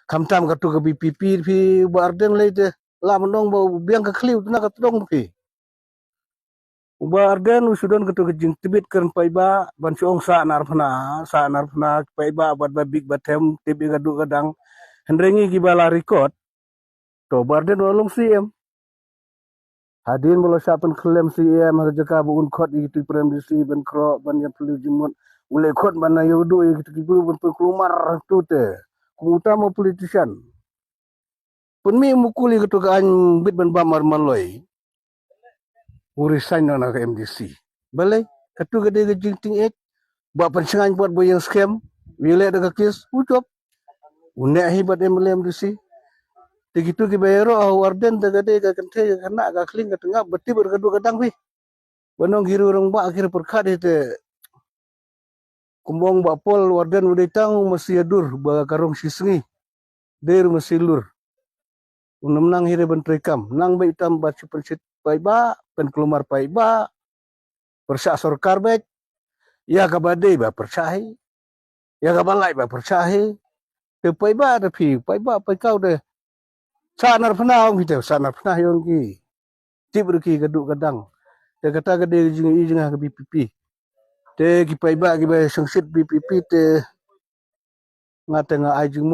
Kamtam ka tu ka BPP fi Barden leite la menong ba biang ka kliu na ka tong fi Barden usudon ka tu ka jing tibit kan pai ba ban chong sa nar phana pai ba bat ba big batem tibi ka du kadang hendrengi ki bala record to Barden walong CM hadin bolo sapen klem CM ha jaka bu un khot itu prem disi ben kro ban yang perlu jimut ule khot ban ayo du gitu kibu ben kelumar tu te utama politician pun mi mukuli gitu kan bit ban bamar maloi urisan na ka MDC balai katu gede ke jingting ek ba pensengan buat boyang scam wile da kes ucop unek hibat MDC begitu ki bayaro warden da gede ka kente kana ka kling ka tengah beti berkadu kadang pi banong giru orang ba akhir perkat itu kumbong ba pol warden udah tang masih adur ba karong sisengi der masih lur unam nang hire ben trekam nang ba itam ba cipensit pai ba pen kelumar pai ba persa sorkar bet ya ka bade ba persahi ya ka balai ba persahi te pai ba da pi pai ba pai kau de sanar pernah ong kita sanar pernah yong ki tibur ki gaduk kadang te kata gede jing i jing ha BPP te ki pai ba ki ba sengsit BPP te ngata nga ai jing